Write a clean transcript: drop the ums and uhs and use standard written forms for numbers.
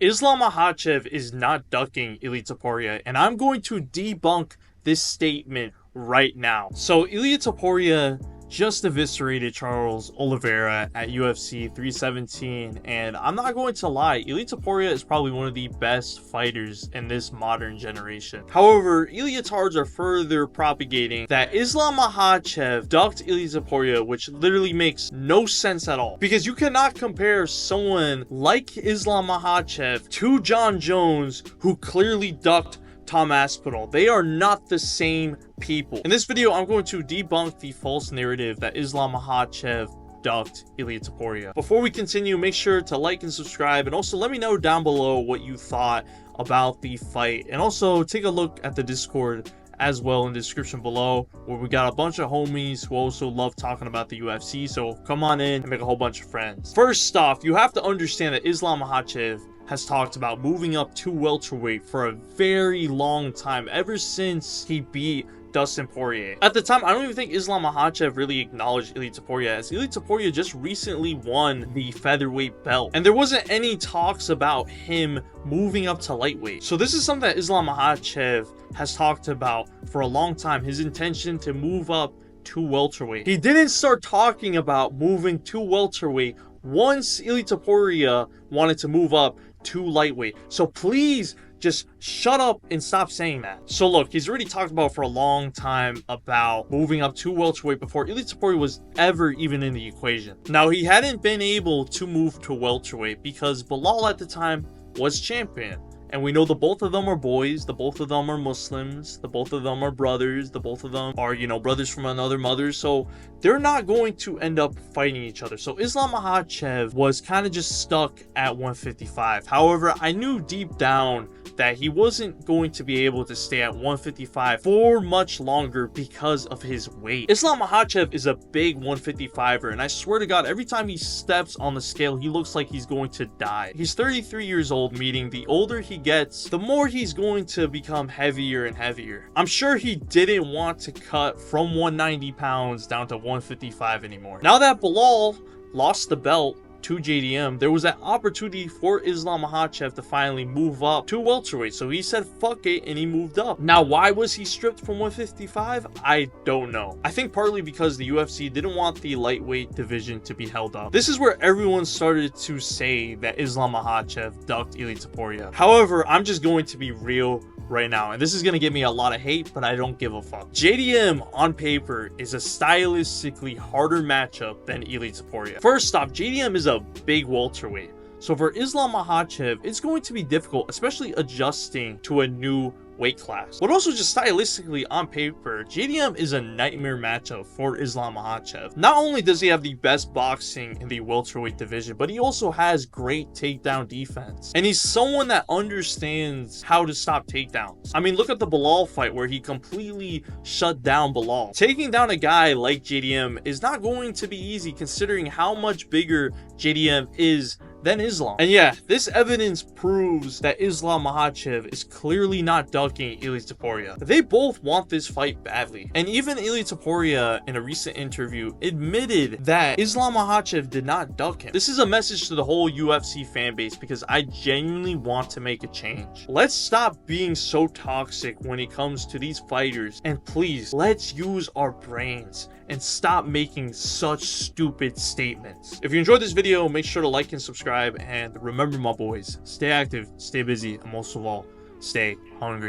Islam Makhachev is not ducking Ilia Topuria, and I'm going to debunk this statement right now. So Ilia Topuria just eviscerated Charles Oliveira at UFC 317, and I'm not going to lie, Ilia Topuria is probably one of the best fighters in this modern generation. However, Ilyatards are further propagating that Islam Makhachev ducked Ilia Topuria, which literally makes no sense at all, because you cannot compare someone like Islam Makhachev to John Jones, who clearly ducked Tom Aspinall. They are not the same people. In this video, I'm going to debunk the false narrative that Islam Makhachev ducked Ilia Topuria. Before we continue, make sure to like and subscribe, and also let me know down below what you thought about the fight, and also take a look at the Discord as well in the description below, where we got a bunch of homies who also love talking about the UFC, so come on in and make a whole bunch of friends. First off, you have to understand that Islam Makhachev has talked about moving up to welterweight for a very long time, ever since he beat Dustin Poirier. At the time, I don't even think Islam Makhachev really acknowledged Ilia Topuria, as Ilia Topuria just recently won the featherweight belt, and there wasn't any talks about him moving up to lightweight. So this is something that Islam Makhachev has talked about for a long time, his intention to move up to welterweight. He didn't start talking about moving to welterweight once Ilia Topuria wanted to move up to lightweight. So please just shut up and stop saying that. So look, he's already talked about for a long time about moving up to welterweight before Ilia Topuria was ever even in the equation. Now, he hadn't been able to move to welterweight because Bilal at the time was champion. And we know the both of them are boys, the both of them are Muslims, the both of them are brothers, the both of them are, brothers from another mother. So they're not going to end up fighting each other. So Islam Makhachev was kind of just stuck at 155. However, I knew deep down that he wasn't going to be able to stay at 155 for much longer because of his weight. Islam Makhachev is a big 155er, and I swear to God, every time he steps on the scale, he looks like he's going to die. He's 33 years old, meaning the older he gets, the more he's going to become heavier and heavier. I'm sure he didn't want to cut from 190 pounds down to 155 anymore. Now that Bilal lost the belt to JDM, there was that opportunity for Islam Makhachev to finally move up to welterweight. So he said fuck it and he moved up. Now, why was he stripped from 155? I don't know. I think partly because the UFC didn't want the lightweight division to be held up. This is where everyone started to say that Islam Makhachev ducked Ilia Topuria. However, I'm just going to be real right now, and this is going to get me a lot of hate, but I don't give a fuck. JDM on paper is a stylistically harder matchup than Ilia Topuria. First off, JDM is a big welterweight, so for Islam Makhachev, it's going to be difficult, especially adjusting to a new weight class. But also just stylistically on paper, JDM is a nightmare matchup for Islam Makhachev. Not only does he have the best boxing in the welterweight division, but he also has great takedown defense. And he's someone that understands how to stop takedowns. I mean, look at the Bilal fight where he completely shut down Bilal. Taking down a guy like JDM is not going to be easy, considering how much bigger JDM is than Islam. And yeah, this evidence proves that Islam Makhachev is clearly not ducking Ilia Topuria. They both want this fight badly. And even Ilia Topuria, in a recent interview, admitted that Islam Makhachev did not duck him. This is a message to the whole UFC fan base, because I genuinely want to make a change. Let's stop being so toxic when it comes to these fighters, and please, let's use our brains and stop making such stupid statements. If you enjoyed this video, make sure to like and subscribe, and remember, my boys, stay active, stay busy, and most of all, stay hungry.